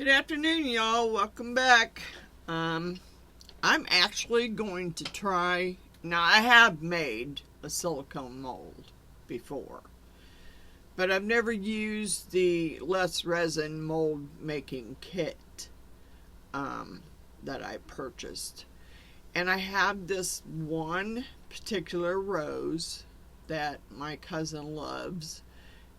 Good afternoon, y'all. Welcome back. I'm actually going to try. Now, I have made a silicone mold before, but I've never used the less resin mold making kit that I purchased. And I have this one particular rose that my cousin loves,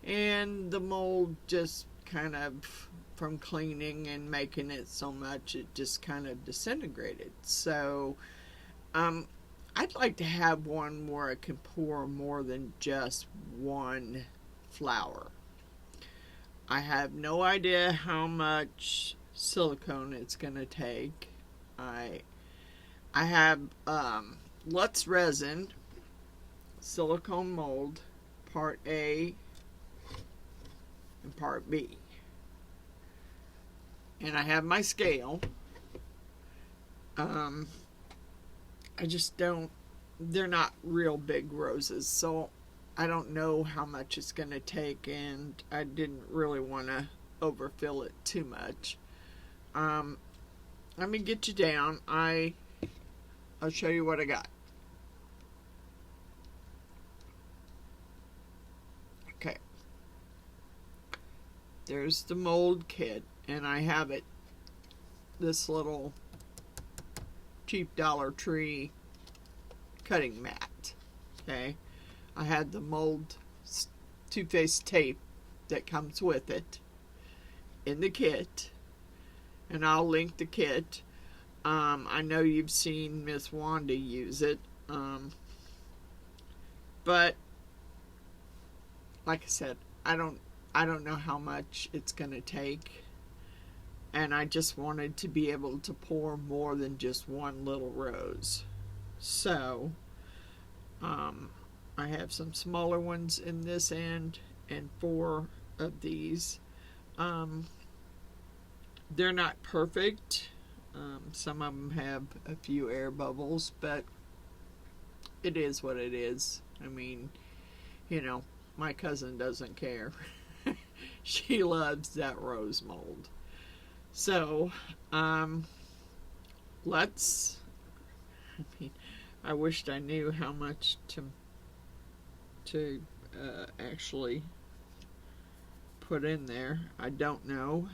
and the mold just kind of, from cleaning and making it so much, it just kind of disintegrated. So I'd like to have one where I can pour more than just one flower. I have no idea how much silicone it's going to take. I have Lutz resin silicone mold, part A and part B. And I have my scale. I just don't, they're not real big roses, so I don't know how much it's going to take, and I didn't really want to overfill it too much. Let me get you down. I'll show you what I got. Okay. There's the mold kit. And I have it, this little cheap Dollar Tree cutting mat. Okay, I had the mold two-faced tape that comes with it in the kit, and I'll link the kit. I know you've seen Miss Wanda use it, but like I said, I don't know how much it's gonna take. And I just wanted to be able to pour more than just one little rose. So, I have some smaller ones in this end and 4 of these. They're not perfect. Some of them have a few air bubbles, but it is what it is. I mean, you know, my cousin doesn't care. She loves that rose mold. So, let's, I wished I knew how much to actually put in there. I don't know.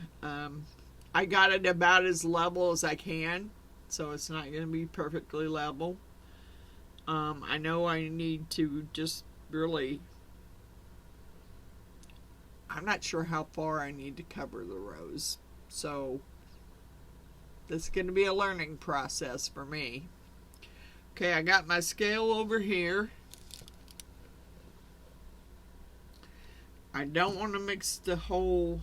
I got it about as level as I can, so it's not going to be perfectly level. I know I need to just really, I'm not sure how far I need to cover the rose. So, this is going to be a learning process for me. Okay, I got my scale over here. I don't want to mix the whole,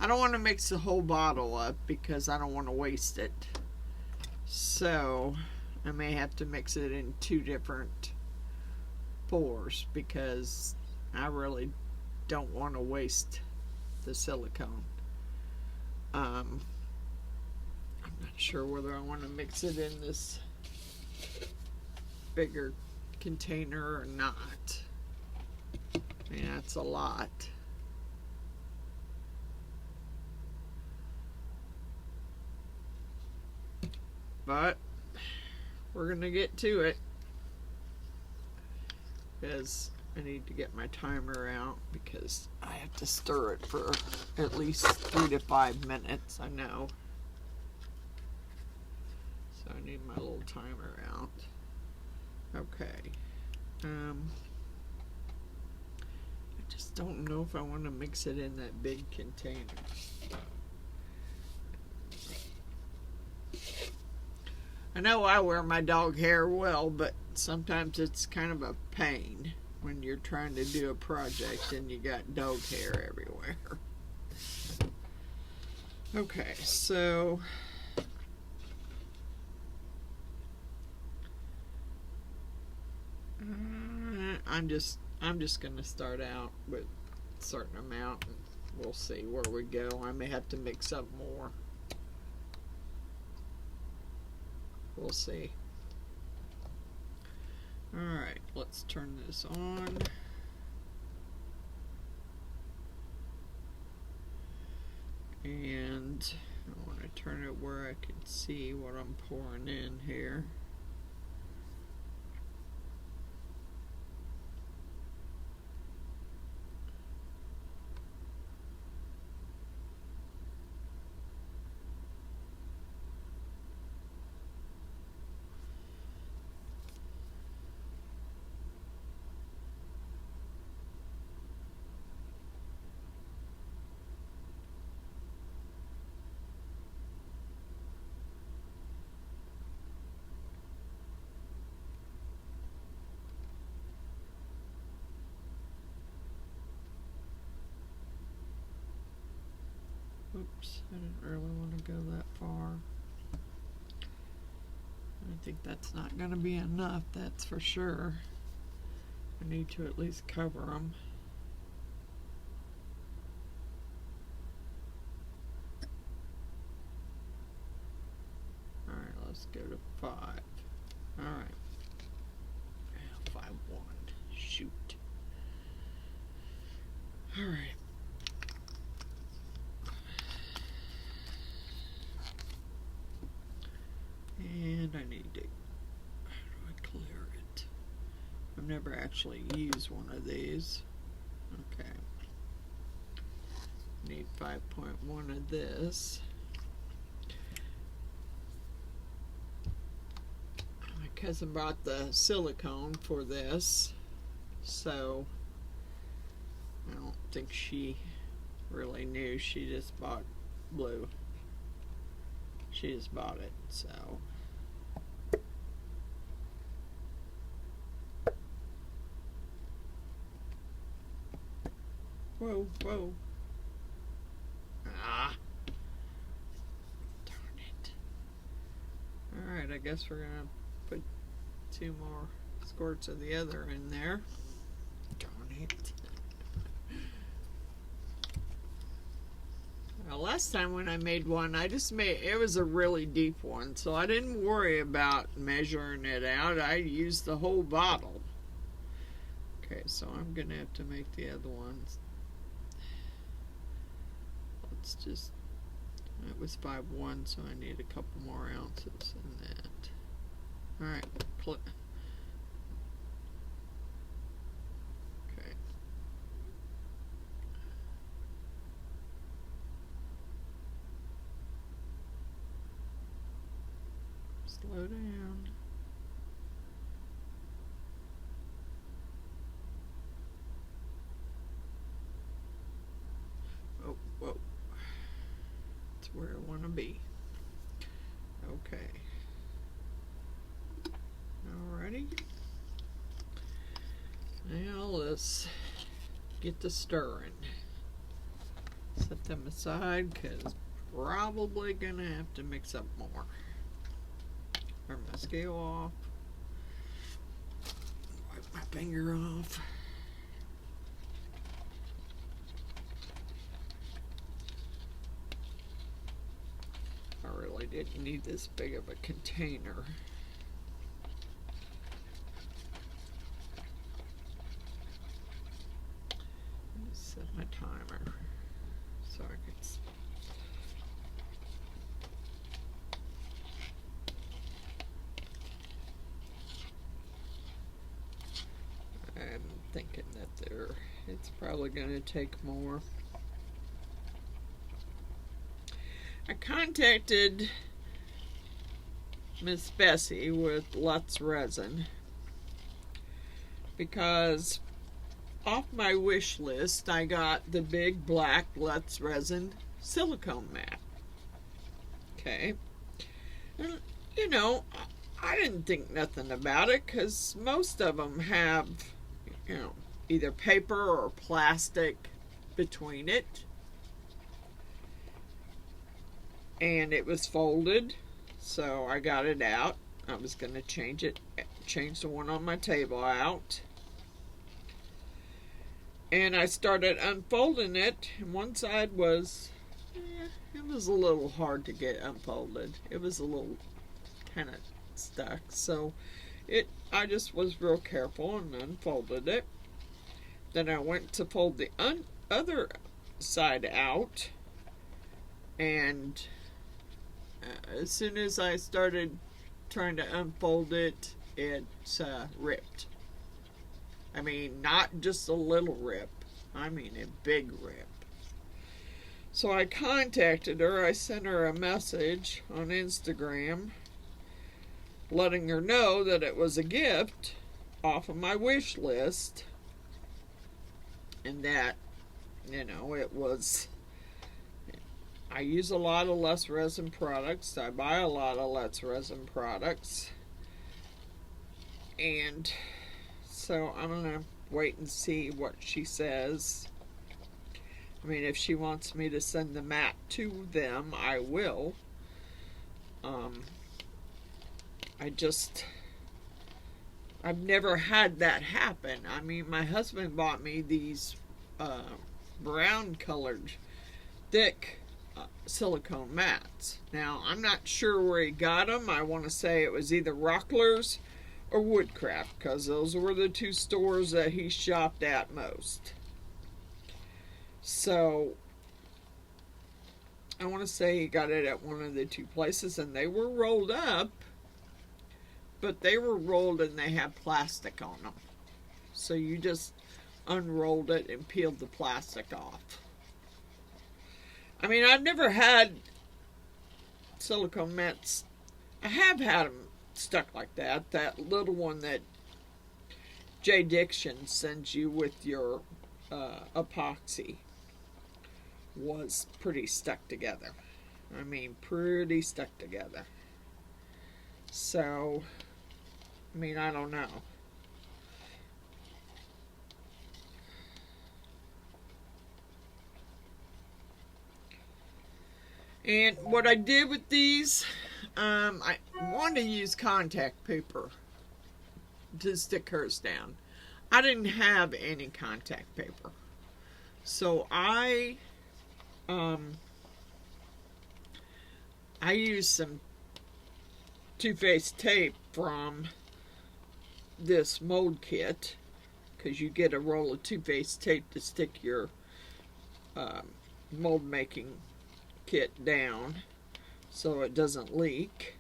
bottle up because I don't want to waste it. So, I may have to mix it in 2 different pours because I really don't want to waste the silicone. I'm not sure whether I want to mix it in this bigger container or not. Yeah, that's a lot. But we're gonna get to it because I need to get my timer out because I have to stir it for at least 3 to 5 minutes, I know. So I need my little timer out. Okay. I just don't know if I want to mix it in that big container. I know I wear my dog hair well, but sometimes it's kind of a pain when you're trying to do a project and you got dog hair everywhere. Okay, so I'm just gonna start out with a certain amount and we'll see where we go. I may have to mix up more. We'll see. Alright, let's turn this on. And I want to turn it where I can see what I'm pouring in here. Oops, I didn't really want to go that far. I think that's not going to be enough, that's for sure. I need to at least cover them. Alright, let's go to 5. Alright. 5-1. Shoot. Alright. And I need to, how do I clear it? I've never actually used one of these. Okay. Need 5.1 of this. My cousin bought the silicone for this, so I don't think she really knew. She just bought blue. She just bought it, so. Whoa, whoa. Ah. Darn it. Alright, I guess we're gonna put 2 more squirts of the other in there. Darn it. Last time when I made one, I just made, it was a really deep one, so I didn't worry about measuring it out. I used the whole bottle. Okay, so I'm going to have to make the other ones. Let's just, it was 5-1, so I need a couple more ounces in that. Alright, click. Slow down. Oh, whoa. That's where I want to be. Okay. Alrighty. Now let's get to stirring. Set them aside because probably gonna have to mix up more. Turn my scale off. Wipe my finger off. I really didn't need this big of a container. Set my timer so I can. I'm thinking that it's probably going to take more. I contacted Miss Bessie with Lutz Resin because off my wish list I got the big black Lutz Resin silicone mat. Okay. And, you know, I didn't think nothing about it because most of them have, you know, either paper or plastic between it. And it was folded, so I got it out. I was going to change the one on my table out. And I started unfolding it, and one side was, it was a little hard to get unfolded. It was a little kind of stuck, so I just was real careful and unfolded it. Then I went to fold the other side out, And as soon as I started trying to unfold it, it ripped. I mean, not just a little rip, I mean a big rip. So I contacted her. I sent her a message on Instagram letting her know that it was a gift off of my wish list and that, it was. I use a lot of less resin products. I buy a lot of less resin products. And so I'm going to wait and see what she says. I mean, if she wants me to send the mat to them, I will. I've never had that happen. I mean, my husband bought me these brown colored, thick silicone mats. Now, I'm not sure where he got them. I want to say it was either Rockler's or Woodcraft, because those were the two stores that he shopped at most. So, I want to say he got it at one of the two places, and they were rolled up, but they were rolled and they had plastic on them. So you just unrolled it and peeled the plastic off. I mean, I've never had silicone mats. I have had them stuck like that. That little one that J. Diction sends you with your epoxy was pretty stuck together. I mean, pretty stuck together. So, I mean, I don't know. And what I did with these, I wanted to use contact paper to stick hers down. I didn't have any contact paper. So I used some two-faced tape from this mold kit, because you get a roll of two-faced tape to stick your mold making kit down so it doesn't leak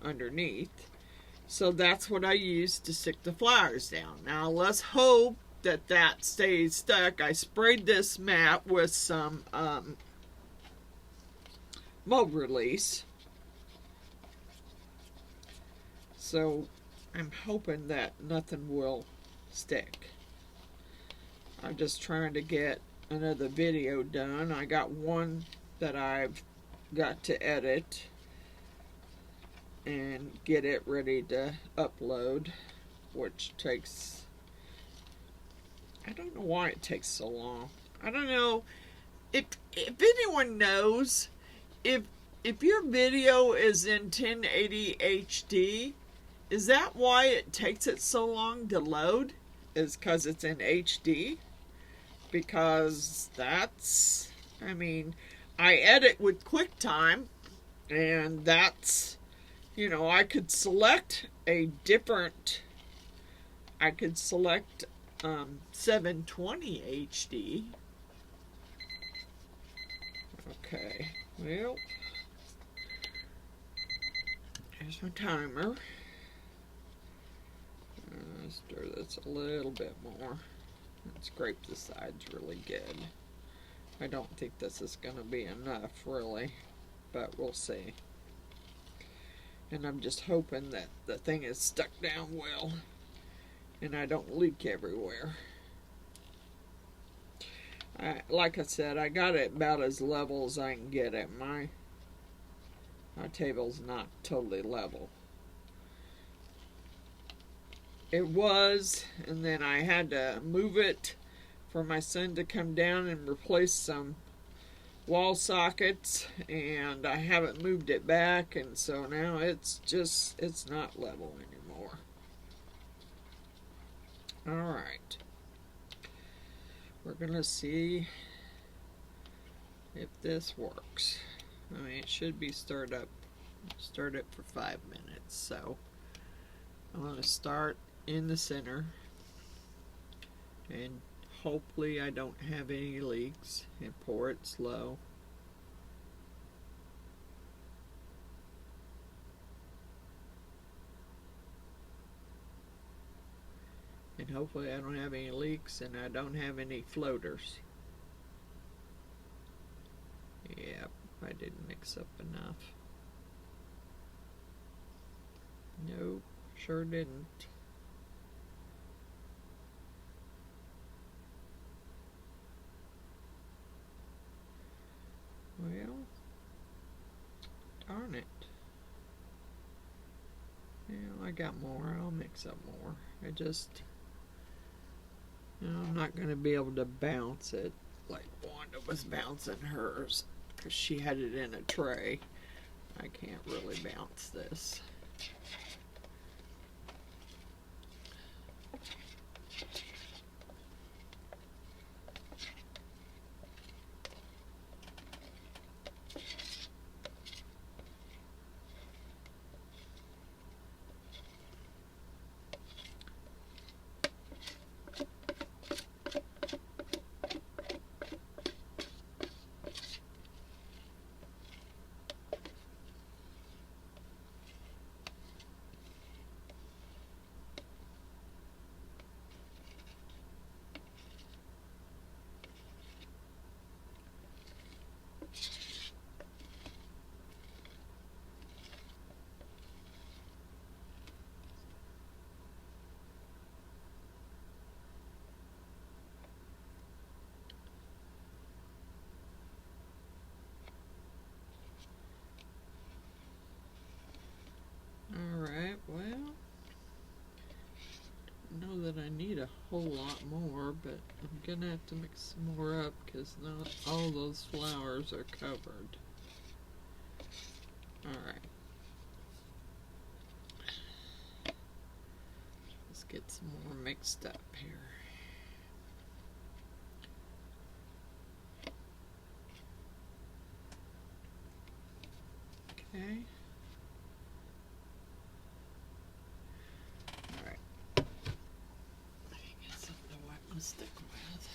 underneath. So that's what I used to stick the flowers down. Now let's hope that that stays stuck. I sprayed this mat with some mold release. So I'm hoping that nothing will stick. I'm just trying to get another video done. I got one that I've got to edit and get it ready to upload, which takes, I don't know why it takes so long. I don't know if anyone knows if your video is in 1080 HD, is that why it takes it so long to load? Is because it's in HD? Because that's, I mean, I edit with QuickTime, and that's, I could select a different, I could select 720 HD. Okay, well, here's my timer. Stir this a little bit more and scrape the sides really good. I don't think this is going to be enough, really, but we'll see. And I'm just hoping that the thing is stuck down well and I don't leak everywhere. Like I said, I got it about as level as I can get it. My table's not totally level. It was, and then I had to move it for my son to come down and replace some wall sockets, and I haven't moved it back, and so now it's not level anymore. Alright, we're gonna see if this works. I mean, it should be start it for 5 minutes, so I'm gonna start in the center, and hopefully I don't have any leaks, and pour it slow. hopefully I don't have any leaks and I don't have any floaters. Yep, I didn't mix up enough. Nope, sure didn't. Well, darn it. Well, I got more. I'll mix up more. I just, I'm not going to be able to bounce it like Wanda was bouncing hers because she had it in a tray. I can't really bounce this. Alright, well, I know that I need a whole lot more, but I'm gonna have to mix some more up because not all those flowers are covered. Alright. Let's get some more mixed up here. Okay. Alright. Get something to wipe my stick with.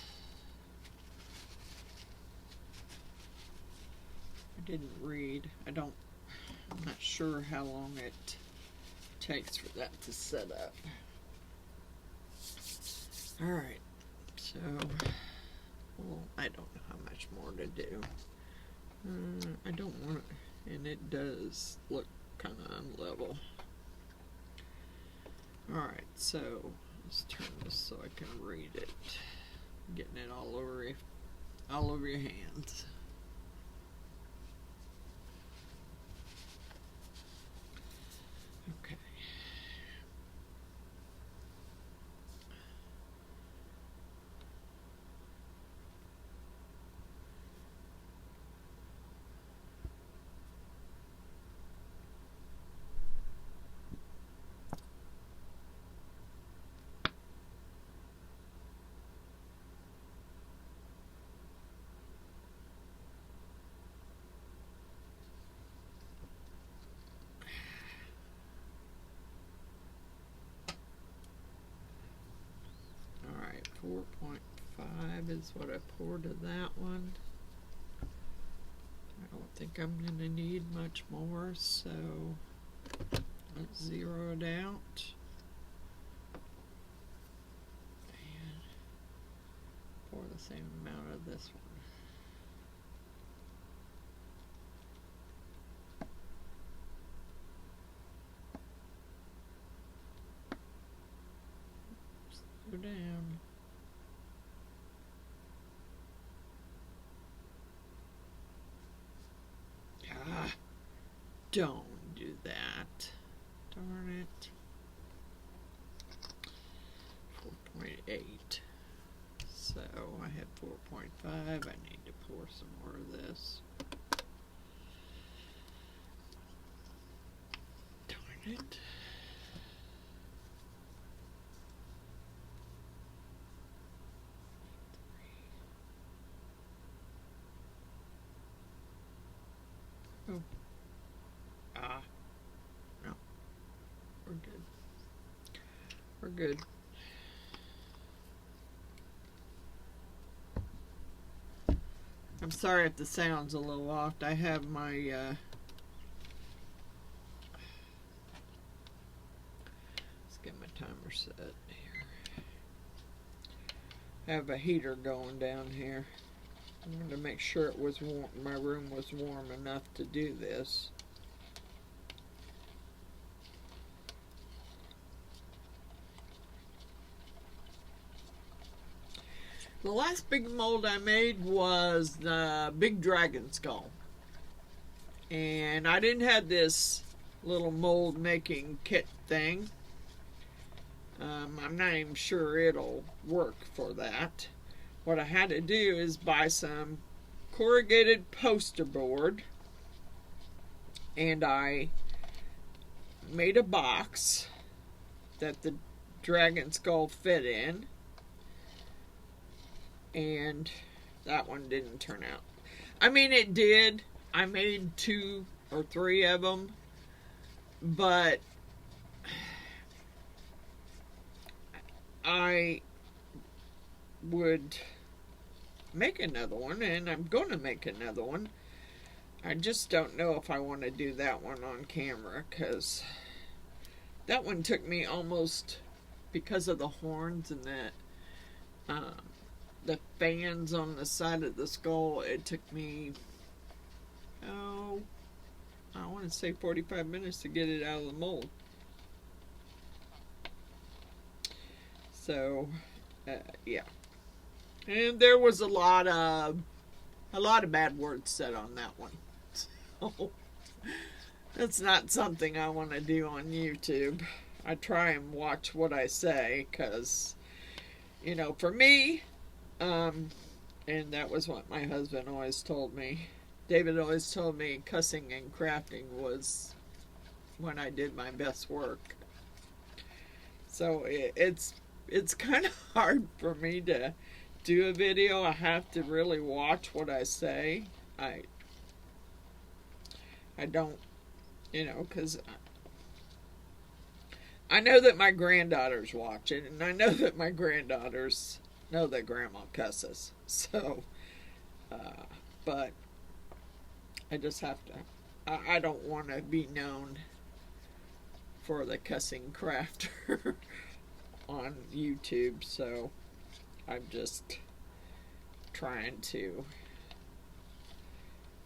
I didn't read. I'm not sure how long it takes for that to set up. Alright, so, well, I don't know how much more to do. I don't want it, and it does look kind of unlevel. Alright, so, let's turn this so I can read it. Getting it all over your hands. Okay. Alright, 4.5 is what I poured to that one. I don't think I'm going to need much more, so let's zero it out. And pour the same amount of this one. Slow down. Ah, don't do that. Darn it. 4.8. So I had 4.5. I need to pour some more of this. Darn it. Oh. Ah. No. We're good. We're good. I'm sorry if the sound's a little off. I have my let's get my timer set here. have a heater going down here. I wanted to make sure it was warm, my room was warm enough to do this. The last big mold I made was the big dragon skull. And I didn't have this little mold making kit thing. I'm not even sure it'll work for that. What I had to do is buy some corrugated poster board, and I made a box that the dragon skull fit in, and that one didn't turn out. I mean, it did. I made 2 or 3 of them, but I would make another one, and I'm going to make another one. I just don't know if I want to do that one on camera, because that one took me almost, because of the horns and the fans on the side of the skull, it took me, I want to say 45 minutes to get it out of the mold. So, yeah. And there was a lot of bad words said on that one. So, that's not something I want to do on YouTube. I try and watch what I say, because, you know, for me, and that was what my husband always told me. David always told me cussing and crafting was when I did my best work. So it's kind of hard for me to do a video. I have to really watch what I say. I don't, you know, because I know that my granddaughters watch it, and I know that my granddaughters know that Grandma cusses. So, but I just have to, I don't want to be known for the cussing crafter on YouTube, so I'm just trying to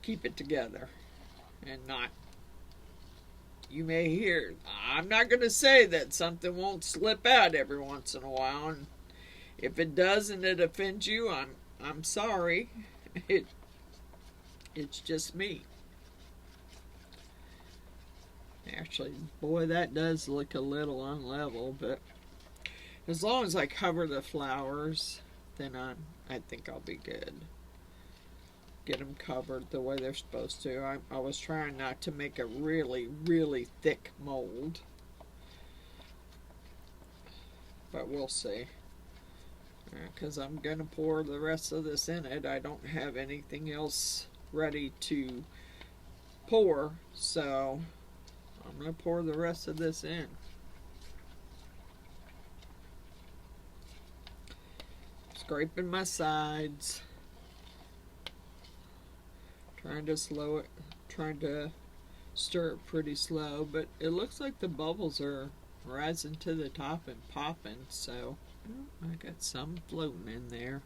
keep it together and not, you may hear, I'm not going to say that something won't slip out every once in a while, and if it does and it offends you, I'm sorry. It's just me. Actually, boy, that does look a little unlevel, but as long as I cover the flowers, then I think I'll be good. Get them covered the way they're supposed to. I was trying not to make a really, really thick mold, but we'll see. Because I'm going to pour the rest of this in it. I don't have anything else ready to pour, so I'm going to pour the rest of this in. Scraping my sides. Trying to slow it, trying to stir it pretty slow, but it looks like the bubbles are rising to the top and popping, so I got some floating in there.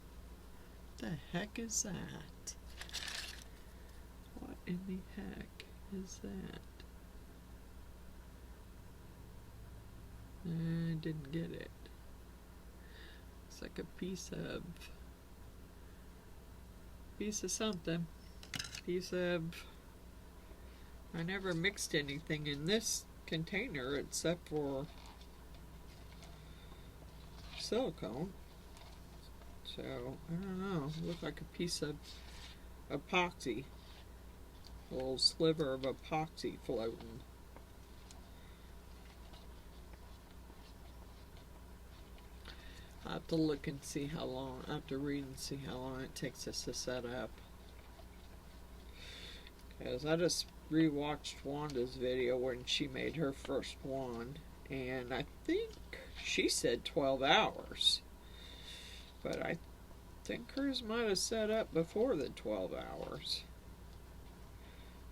What the heck is that? What in the heck is that? I didn't get it. It's like a piece of something. Piece of, I never mixed anything in this container except for silicone. So, I don't know. It looked like a piece of epoxy. A little sliver of epoxy floating. I'll have to look and see how long, I have to read and see how long it takes us to set up. Because I just rewatched Wanda's video when she made her first wand, and I think she said 12 hours. But I think hers might have set up before the 12 hours.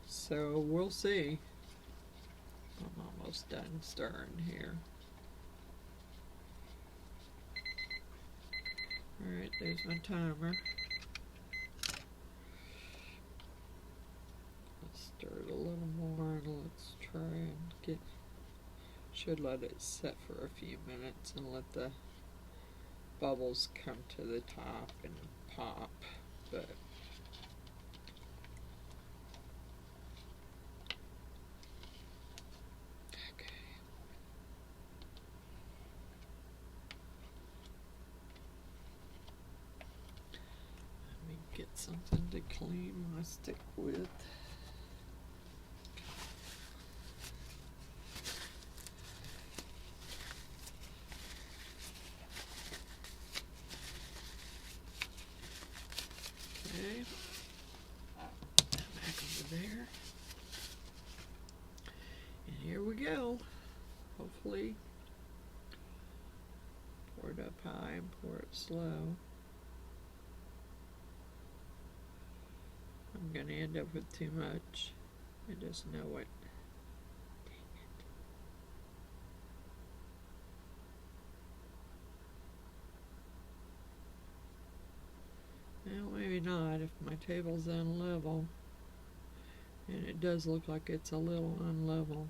So we'll see. I'm almost done stirring here. Alright, there's my timer. Let's stir it a little more and let's try and get, should let it set for a few minutes and let the bubbles come to the top and pop, but get something to clean my stick with. Okay, back over there. And here we go. Hopefully, pour it up high and pour it slow. I'm going to end up with too much. I just know it. Dang it. Well, maybe not if my table's unlevel. And it does look like it's a little unlevel.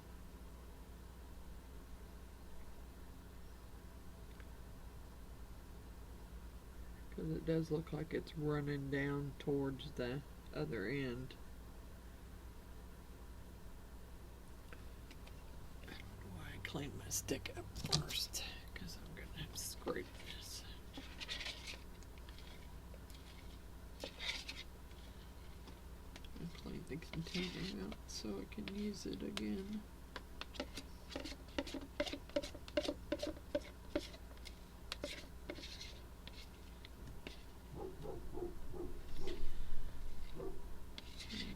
Because it does look like it's running down towards the other end. I don't know why I cleaned my stick up first, because I'm going to have to scrape this. And clean the container out so I can use it again.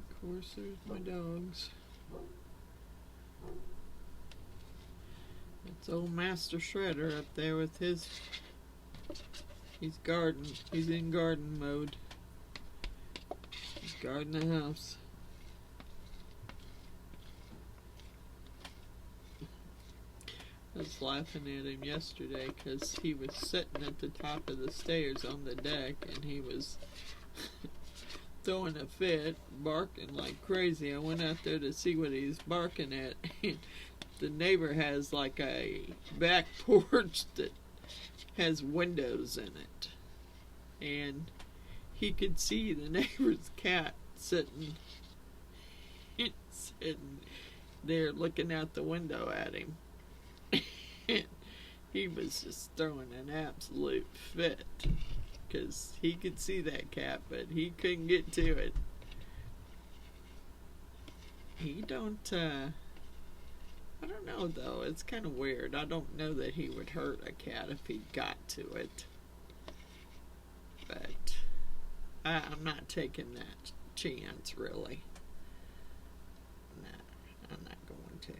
Of course, there's my dogs. It's old Master Shredder up there with his. He's in garden mode. He's guarding the house. I was laughing at him yesterday because he was sitting at the top of the stairs on the deck and he was throwing a fit, barking like crazy. I went out there to see what he was barking at. The neighbor has like a back porch that has windows in it. And he could see the neighbor's cat sitting there looking out the window at him. He was just throwing an absolute fit. Because he could see that cat, but he couldn't get to it. He don't, I don't know though, it's kind of weird. I don't know that he would hurt a cat if he got to it. But I'm not taking that chance, really. Nah, I'm not going to.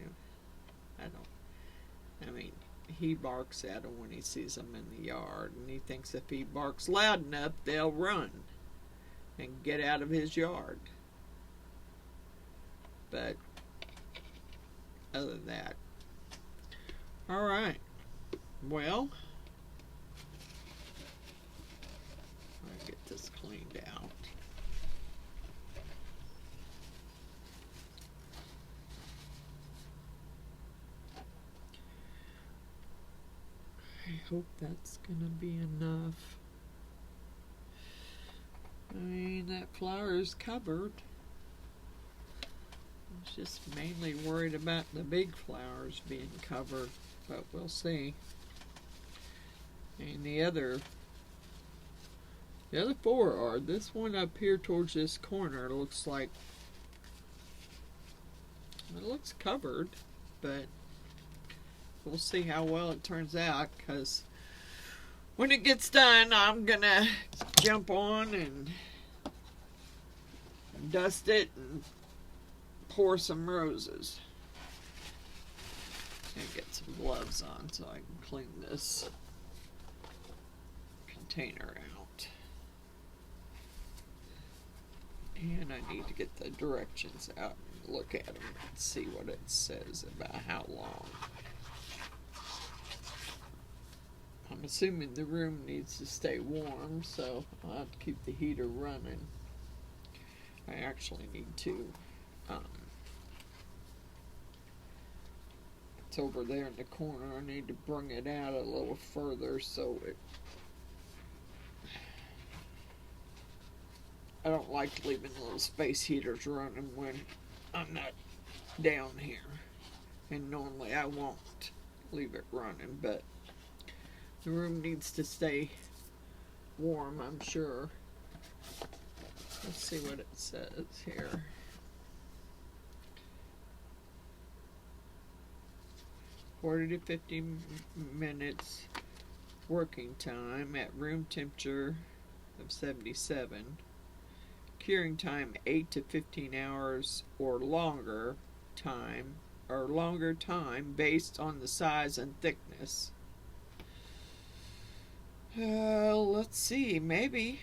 I mean, he barks at them when he sees them in the yard, and he thinks if he barks loud enough, they'll run and get out of his yard. But other than that, all right. Well, I'll get this cleaned out. I hope that's gonna be enough. I mean, that flower is covered. I was just mainly worried about the big flowers being covered, but we'll see. And the other four are. This one up here towards this corner looks like it looks covered, but we'll see how well it turns out, because when it gets done, I'm gonna jump on and dust it and pour some roses. And get some gloves on so I can clean this container out. And I need to get the directions out and look at them and see what it says about how long I'm I'm assuming the room needs to stay warm, so I'll have to keep the heater running. I actually need to. It's over there in the corner. I need to bring it out a little further so it. I don't like leaving little space heaters running when I'm not down here. And normally I won't leave it running, but the room needs to stay warm, I'm sure. Let's see what it says here. 40 to 50 minutes working time at room temperature of 77. Curing time 8 to 15 hours or longer time based on the size and thickness. Let's see, maybe.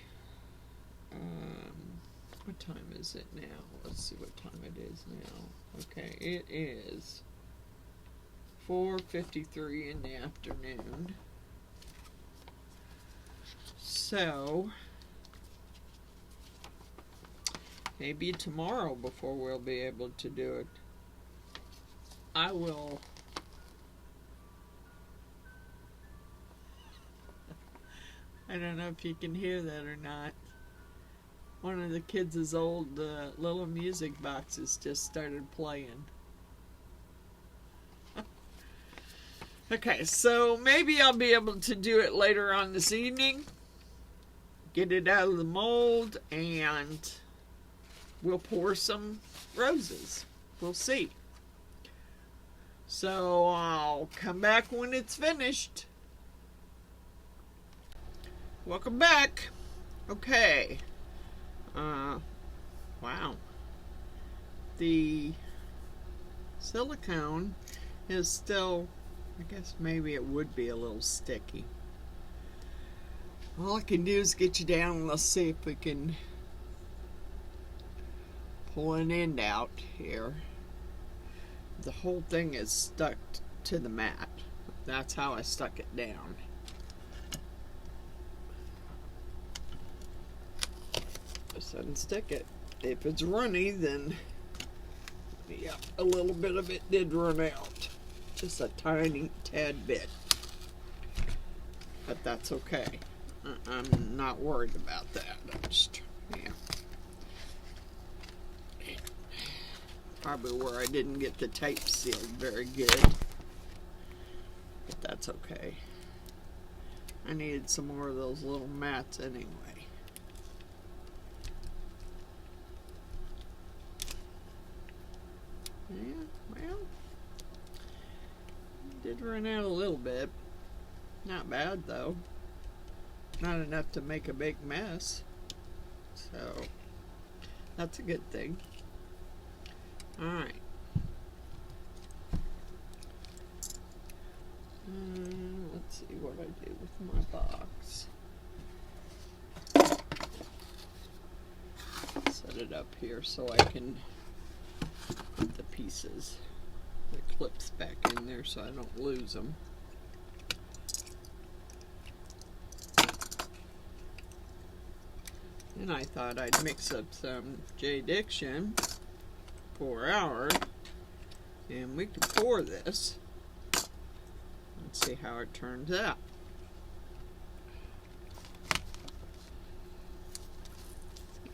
What time is it now? Let's see what time it is now. Okay, it is 4:53 in the afternoon. So maybe tomorrow before we'll be able to do it. I will. I don't know if you can hear that or not. One of the kids' old little music boxes just started playing. Okay, so maybe I'll be able to do it later on this evening. Get it out of the mold and we'll pour some roses. We'll see. So I'll come back when it's finished. Welcome back. Okay. Wow. The silicone is still, I guess maybe it would be a little sticky. All I can do is get you down and let's see if we can pull an end out here. The whole thing is stuck to the mat. That's how I stuck it down. Just unstick it. If it's runny, then yeah, a little bit of it did run out. Just a tiny tad bit. But that's okay. I'm not worried about that. Yeah. Probably where I didn't get the tape sealed very good. But that's okay. I needed some more of those little mats anyway. Yeah, well, did run out a little bit. Not bad though. Not enough to make a big mess. So, that's a good thing. Alright. Let's see what I do with my box. Set it up here so I can put the pieces, the clips back in there so I don't lose them. And I thought I'd mix up some J-Diction, 4 hour, and we can pour this. Let's see how it turns out.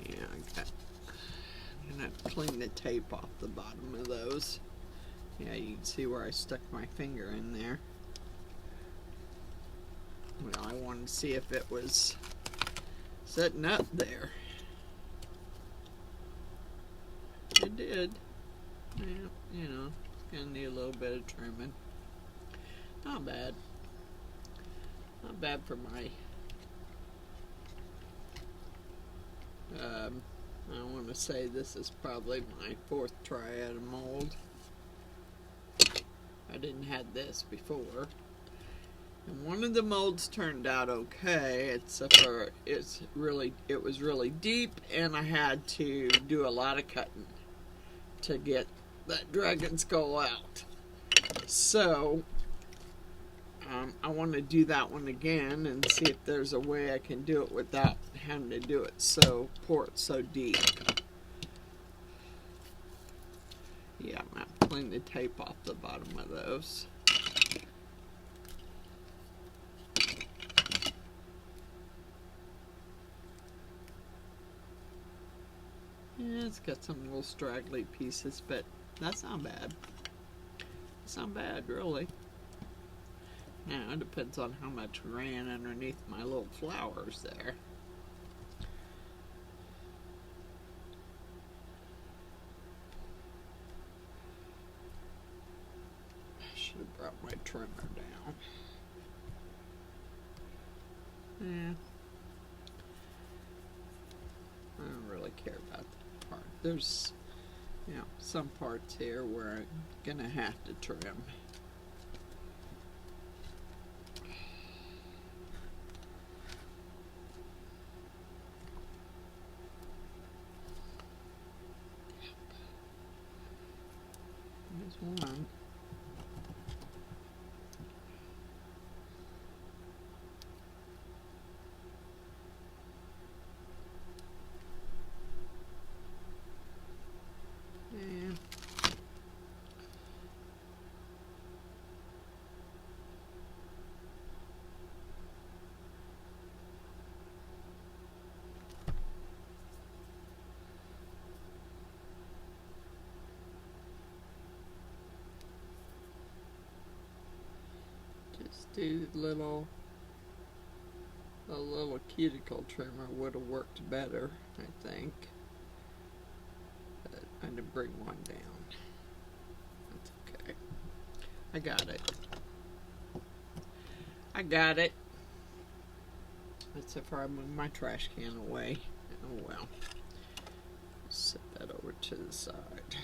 Yeah, I'm gonna have to clean the tape off the bottom of those. Yeah, you can see where I stuck my finger in there. Well, I wanted to see if it was setting up there. It did. Yeah, you know, gonna need a little bit of trimming. Not bad. Not bad for my I want to say this is probably my 4th try at a mold. I didn't have this before. And one of the molds turned out okay, except for it was really deep and I had to do a lot of cutting to get that dragon skull out. So I want to do that one again and see if there's a way I can do it without having to do it pour it so deep. Yeah, I'm going to clean the tape off the bottom of those. Yeah, it's got some little straggly pieces, but that's not bad. It's not bad, really. Now, it depends on how much ran underneath my little flowers there. I should have brought my trimmer down. Yeah. I don't really care about that part. There's, some parts here where I'm gonna have to trim. There's one. Yeah. Just do a little cuticle trimmer would have worked better, I think. But I didn't bring one down. That's okay. I got it. I got it. Except for I moved my trash can away. Oh well. Set that over to the side.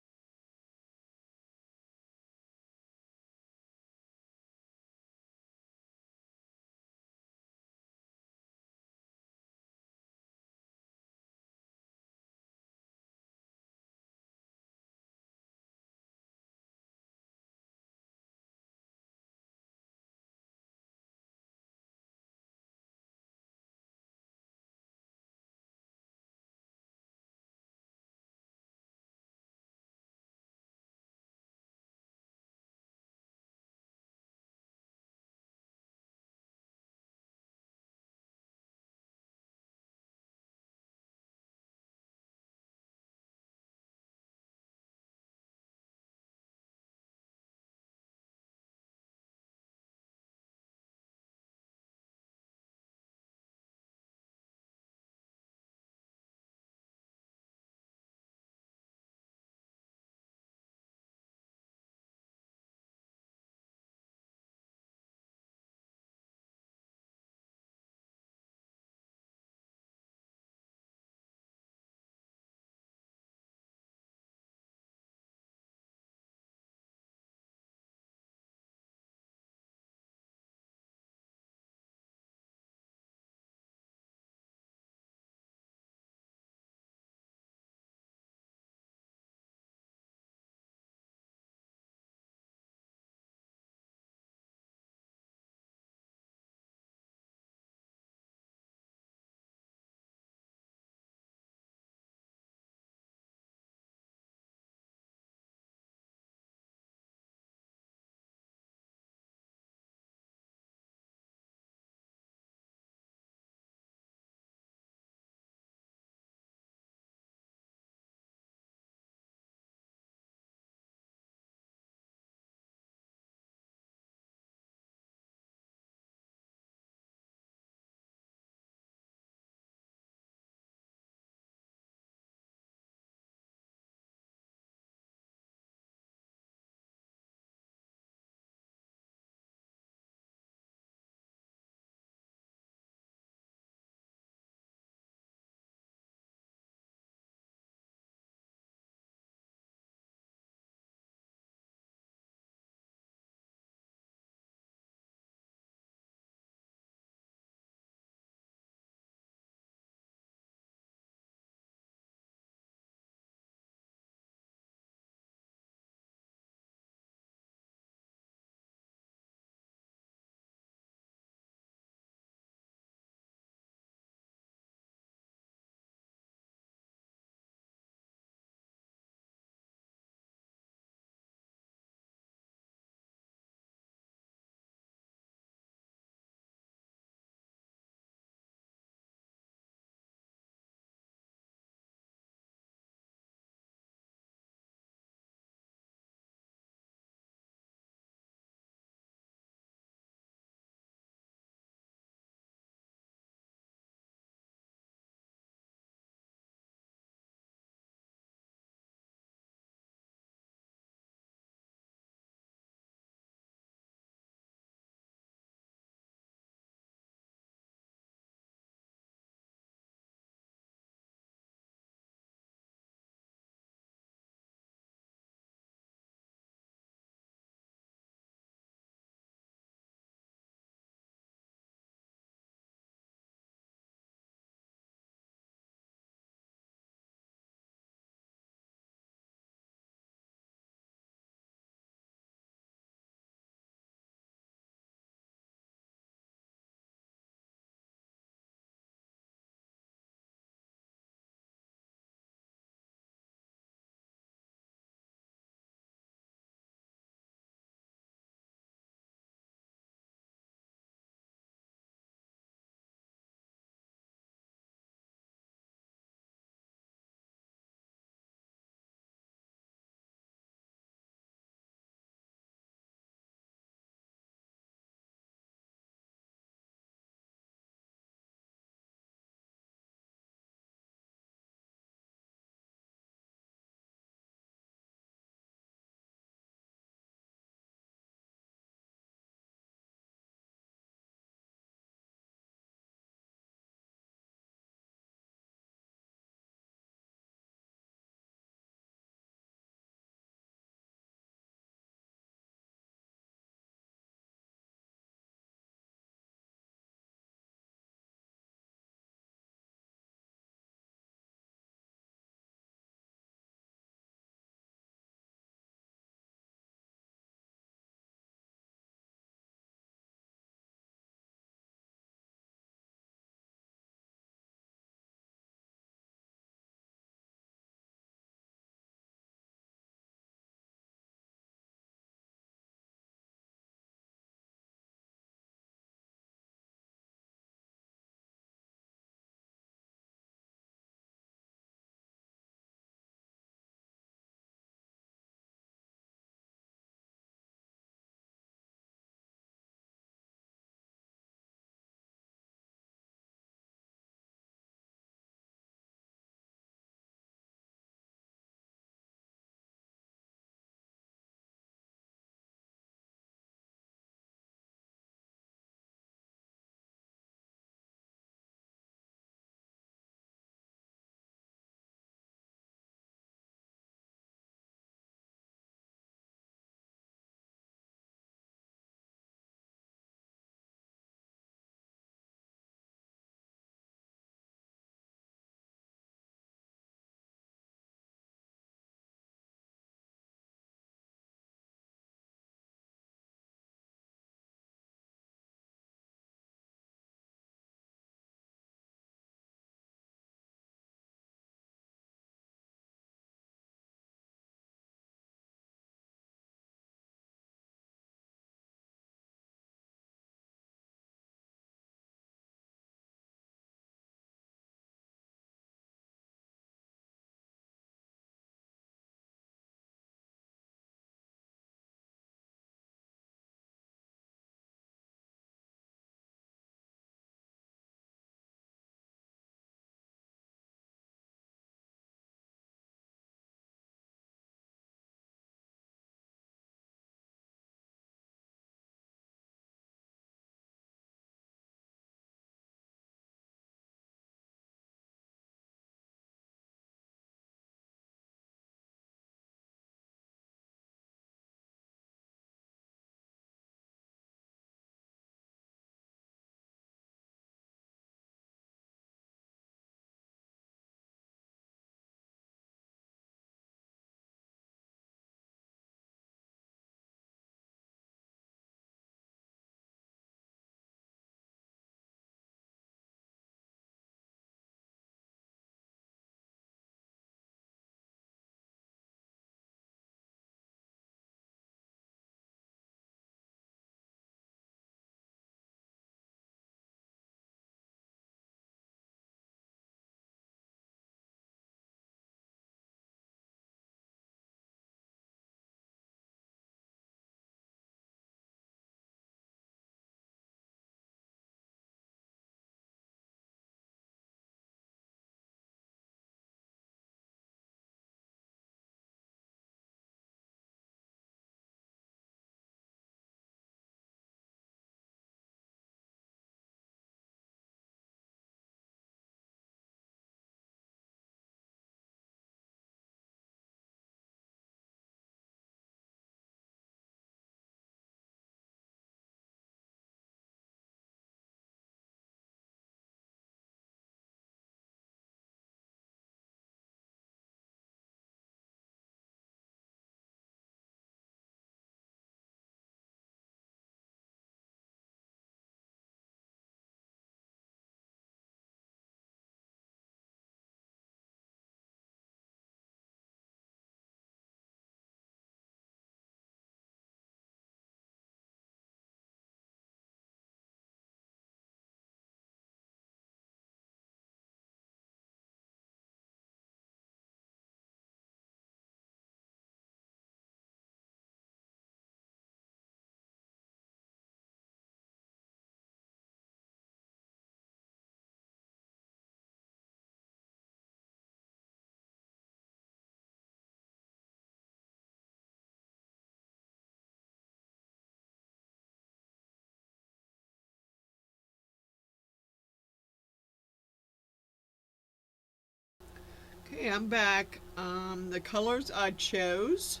Okay, I'm back. The colors I chose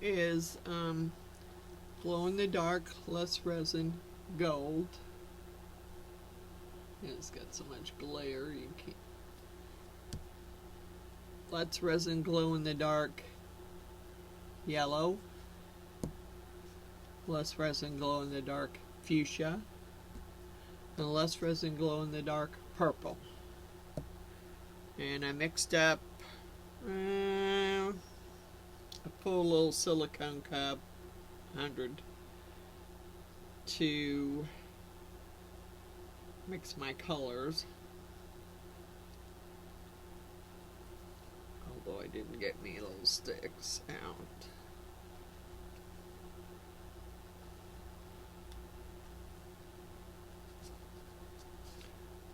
is glow in the dark, less resin, gold. It's got so much glare you can't. Less resin, glow in the dark, yellow. Less resin, glow in the dark, fuchsia. And less resin, glow in the dark, purple. And I mixed up a full little silicone cup, 100, to mix my colors. Although I didn't get me little sticks out.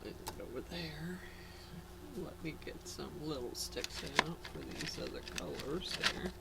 Put it over there. Let me get some little sticks out for these other colors there.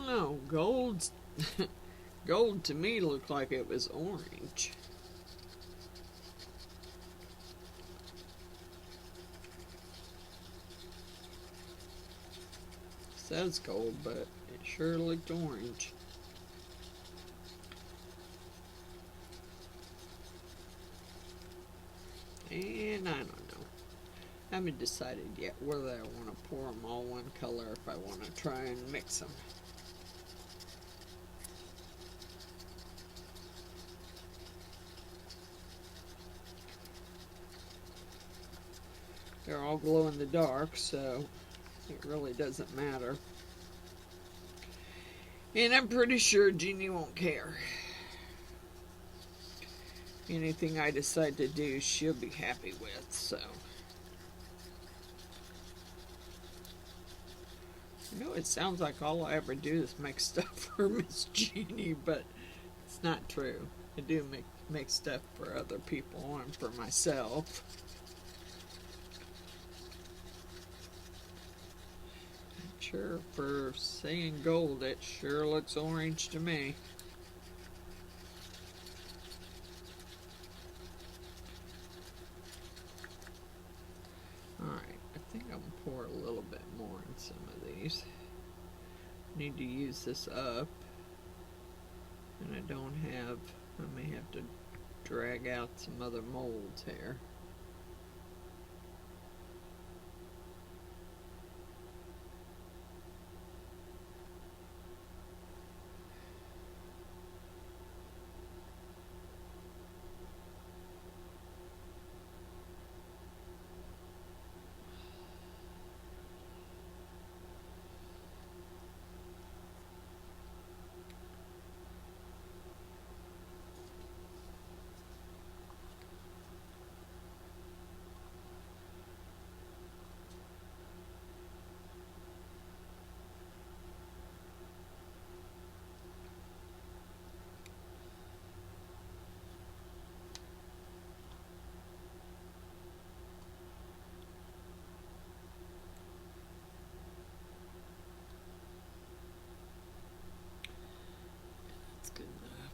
No, gold. Gold to me looked like it was orange. It says gold, but it sure looked orange. And I don't know. I haven't decided yet whether I want to pour them all one color or if I want to try and mix them. They're all glow in the dark, so it really doesn't matter. And I'm pretty sure Jeannie won't care. Anything I decide to do, she'll be happy with, so. I know it sounds like all I ever do is make stuff for Miss Jeannie, but it's not true. I do make stuff for other people and for myself. Sure, for saying gold, it sure looks orange to me. Alright, I think I'm gonna pour a little bit more in some of these. Need to use this up. And I don't have, I may have to drag out some other molds here. Good enough.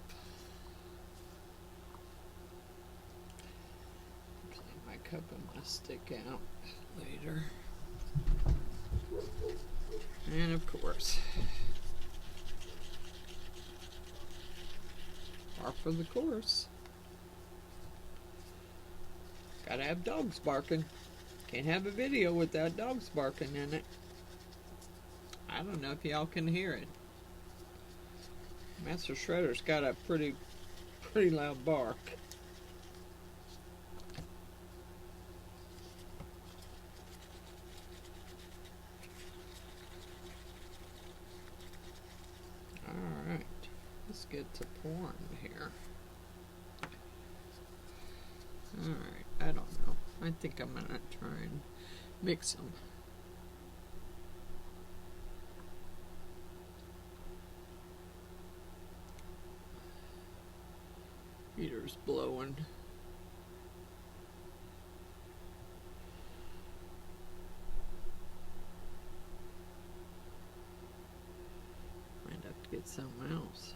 Clean my cup and my stick out later. And of course, par for the course. Gotta have dogs barking. Can't have a video without dogs barking in it. I don't know if y'all can hear it. Master Shredder's got a pretty loud bark. get to pouring here. Alright, I don't know. I think I'm gonna try and mix them. Heater's blowing. Might have to get something else.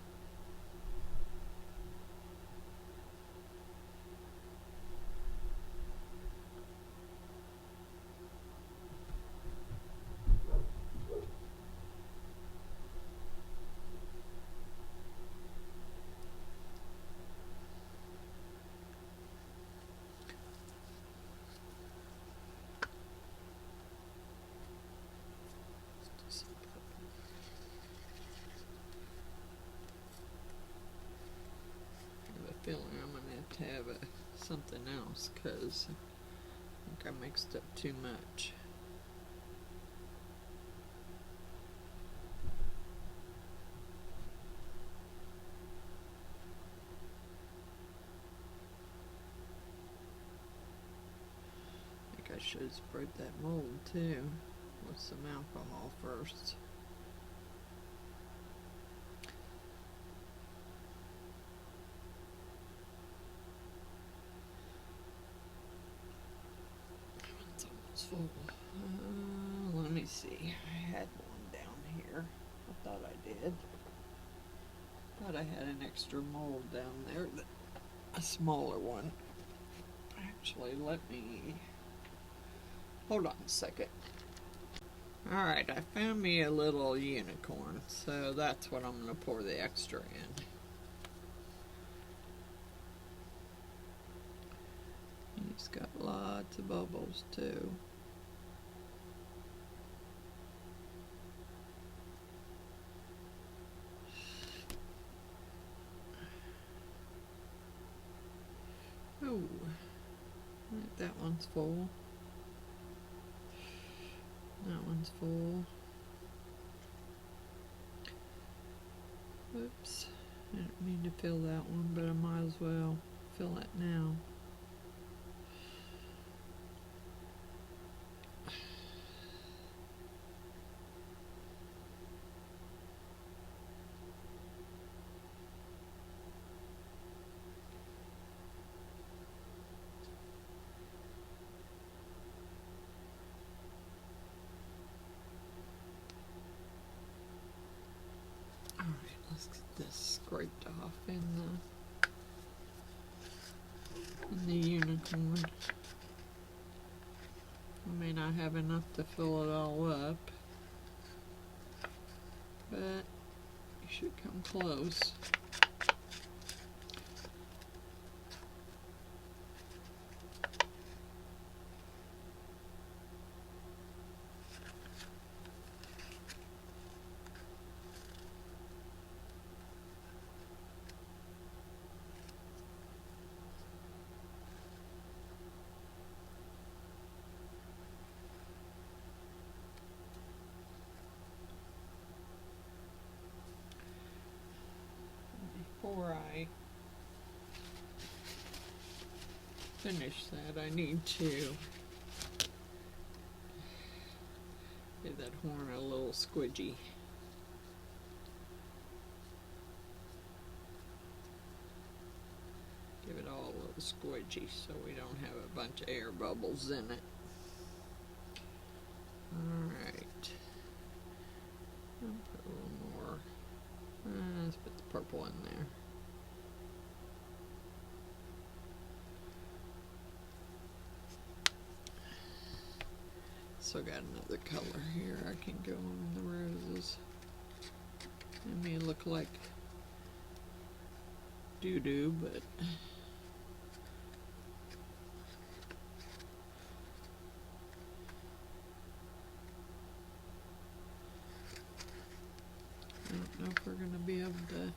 Feeling I'm gonna have to have something else because I think I mixed up too much. I think I should have sprayed that mold too with some alcohol first. Full. Let me see. I had one down here. I thought I did. Thought I had an extra mold down there, a smaller one. Actually, let me hold on a second. Alright, I found me a little unicorn, so that's what I'm going to pour the extra in. He's got lots of bubbles too. Oh, that one's full. That one's full. Whoops, I didn't mean to fill that one, but I might as well fill it now. Let's get this scraped off in the unicorn. I may not have enough to fill it all up, but you should come close. Before I finish that, I need to give that horn a little squidgy. Give it all a little squidgy so we don't have a bunch of air bubbles in it. Alright. I'll put a little more. Let's put the purple in there. Still got another color here I can go on the roses. It may look like doo-doo, but I don't know if we're going to be able to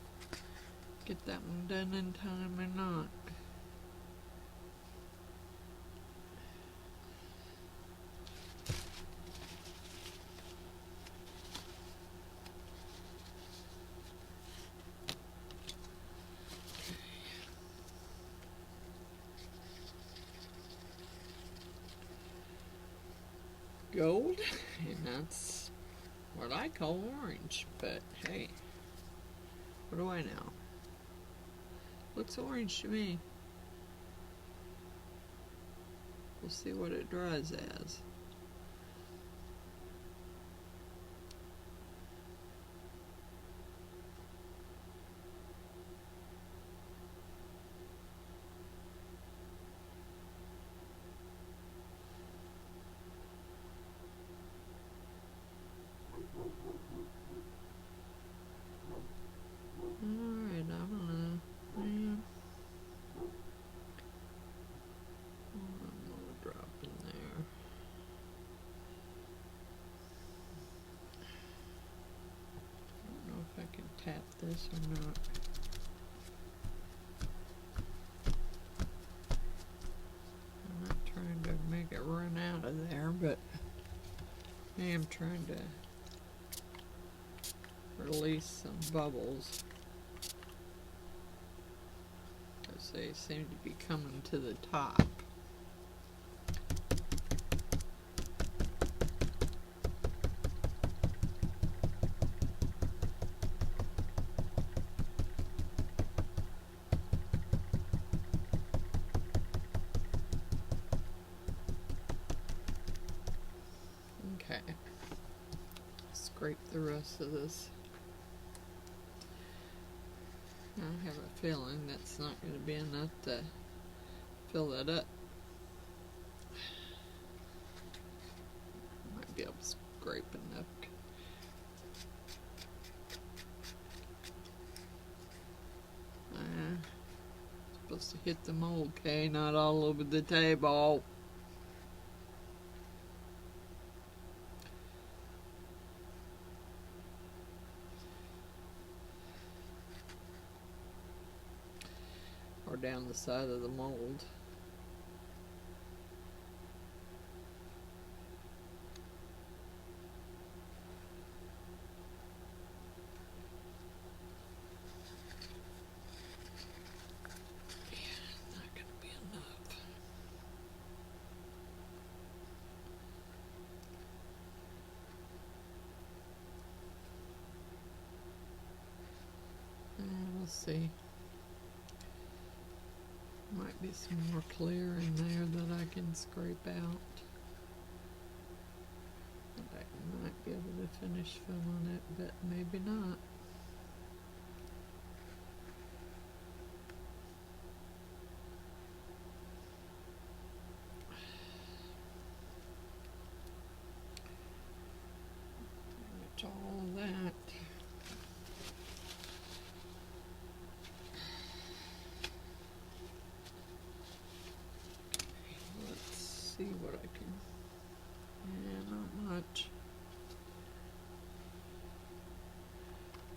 get that one done in time or not. gold, and that's what I call orange. But hey, what do I know? Looks orange to me. We'll see what it dries as. Alright, I'm gonna drop in there. I don't know if I can tap this or not. I'm not trying to make it run out of there, but I am trying to release some bubbles because they seem to be coming to the top. Okay, scrape the rest of this. I have a feeling that's not going to be enough to fill it up. Might be able to scrape enough. Supposed to hit the mold, okay? Not all over the table. Or down the side of the mold. We'll see. Might be some more clear in there that I can scrape out. I might be able to finish filling it, but maybe not. That's all of that. See what I can. Yeah, not much.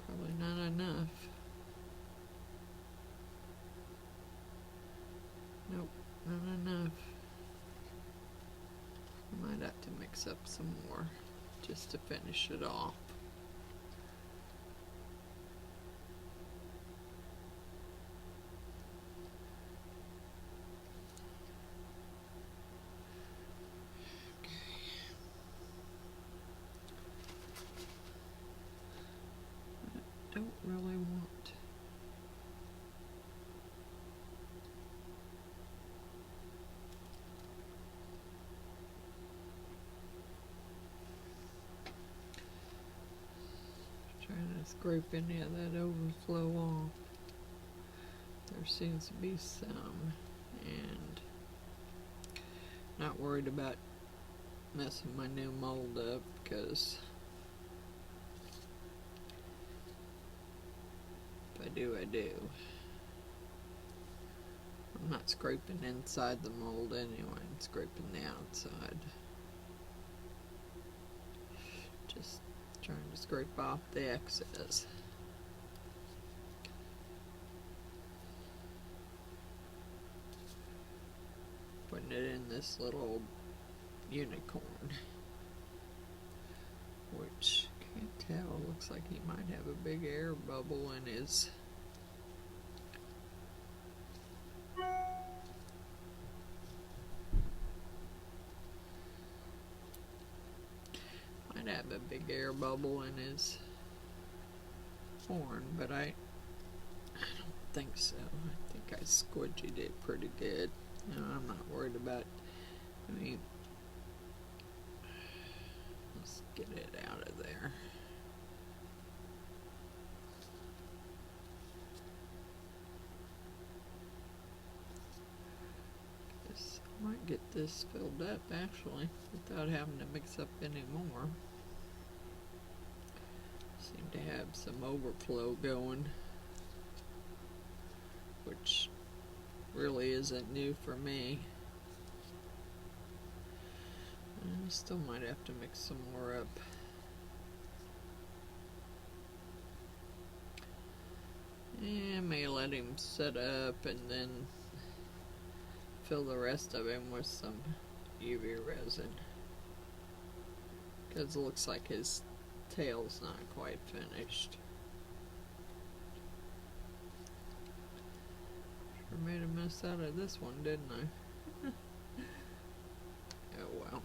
Probably not enough. Nope, not enough. I might have to mix up some more just to finish it off. Don't really want trying to scrape any of that overflow off. There seems to be some, and not worried about messing my new mold up because if I do, I do. I'm not scraping inside the mold anyway, I'm scraping the outside. Just trying to scrape off the excess. Putting it in this little unicorn, which can't tell, looks like he might have a big air bubble in his have a big air bubble in his horn, but I don't think so. I think I squidged it pretty good. No, I'm not worried about, I mean, let's get it out of there. I might get this filled up actually without having to mix up any more. Seem to have some overflow going, which really isn't new for me. I still might have to mix some more up. I may let him set up and then fill the rest of him with some UV resin, because it looks like his tail's not quite finished. Sure made a mess out of this one, didn't I? Oh well.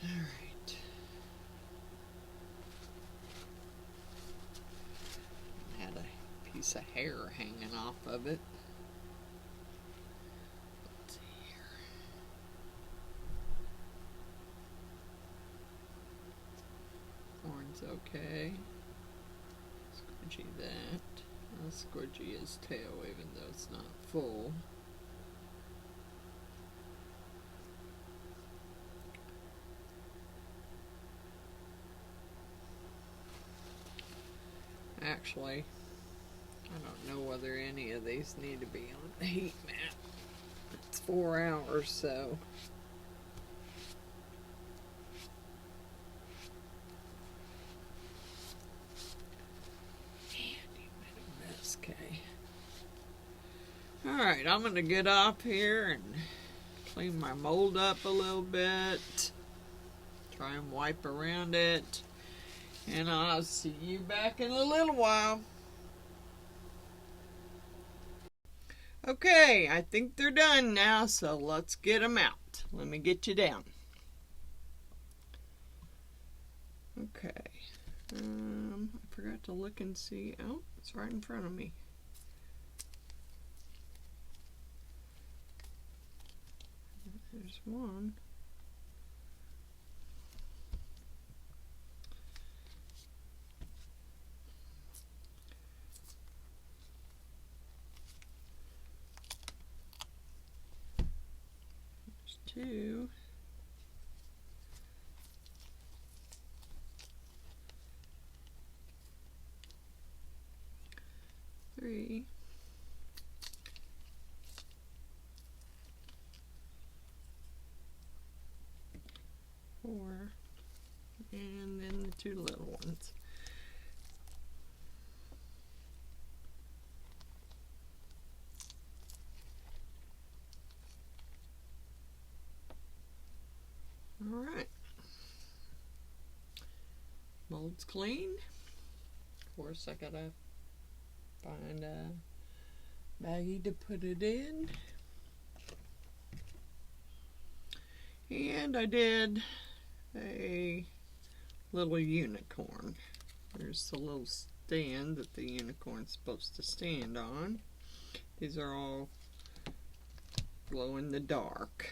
Alright. Had a piece of hair hanging off of it. Let's see here. Horn's okay. Squidgy that. I'll squidgy his tail even though it's not full. Actually, I don't know whether any of these need to be on the heat mat. It's 4 hours, so. Man, you made a mess, Kay. Alright, I'm going to get off here and clean my mold up a little bit. Try and wipe around it. And I'll see you back in a little while. Okay, I think they're done now, so let's get them out. Let me get you down. Okay. I forgot to look and see. Oh, it's right in front of me. There's one. Two. Three. Four. And then the two little ones. Alright. Mold's clean. Of course, I gotta find a baggie to put it in. And I did a little unicorn. There's the little stand that the unicorn's supposed to stand on. These are all glow in the dark.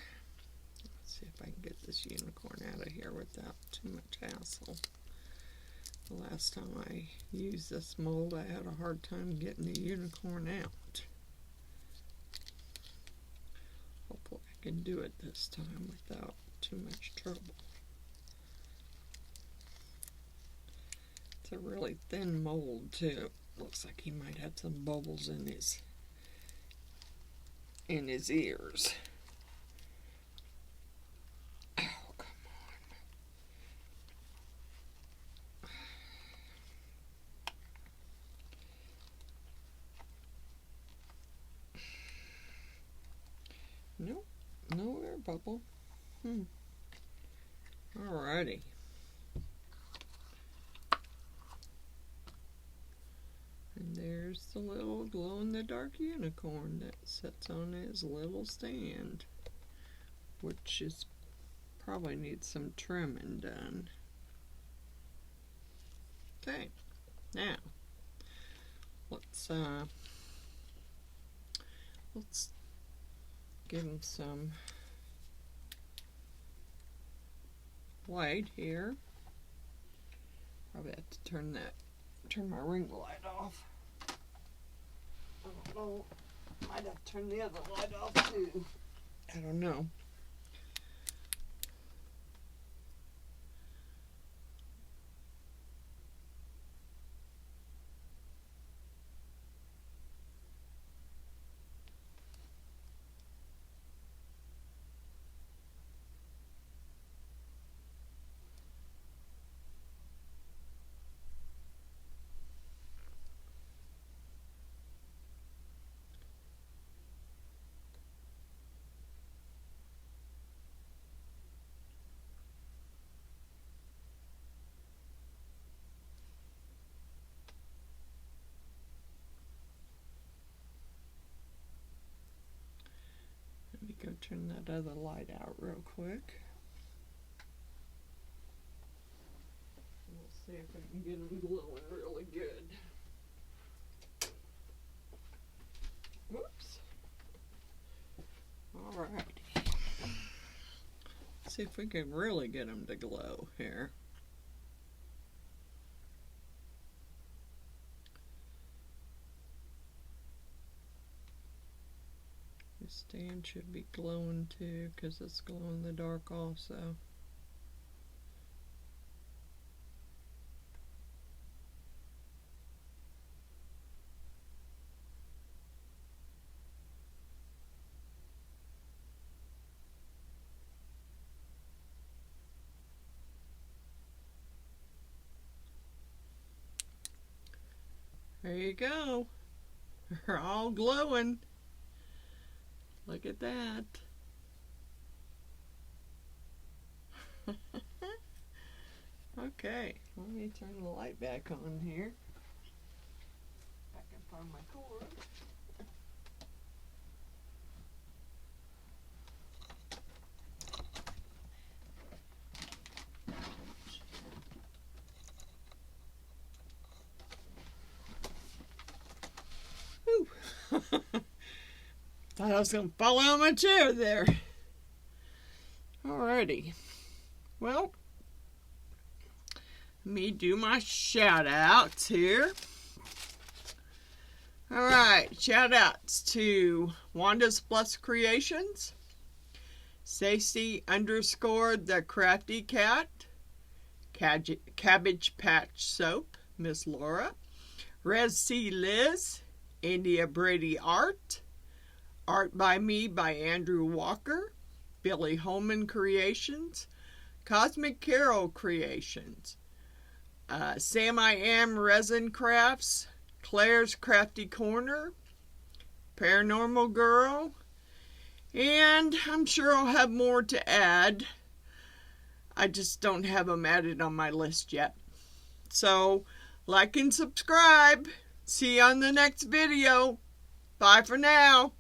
Let's see if I can get this unicorn out of here without too much hassle. The last time I used this mold, I had a hard time getting the unicorn out. Hopefully I can do it this time without too much trouble. It's a really thin mold too. Looks like he might have some bubbles in his ears. Oh, come on. Nope, no air bubble. Alrighty. a little glow-in-the-dark unicorn that sits on his little stand, which is probably needs some trimming done. Okay, now let's give him some light here. Probably have to turn my ring light off. I don't know. Might have to turn the other light off too. I don't know. Let me go turn that other light out real quick. We'll see if I can get them glowing really good. Whoops. Alrighty. See if we can really get them to glow here. The stand should be glowing too, because it's glow in the dark also. There you go. They're all glowing. Look at that. Okay, let me turn the light back on here. I can find my cord. Thought I was going to fall out of my chair there. Alrighty. Well, let me do my shout outs here. Alright, shout outs to Wanda's Plus Creations, Stacy _ the Crafty Cat, Cabbage Patch Soap, Miss Laura, Res C Liz, India Brady Art, Art by Me by Andrew Walker, Billy Holman Creations, Cosmic Carol Creations, Sam I Am Resin Crafts, Claire's Crafty Corner, Paranormal Girl, and I'm sure I'll have more to add. I just don't have them added on my list yet. So, like and subscribe. See you on the next video. Bye for now.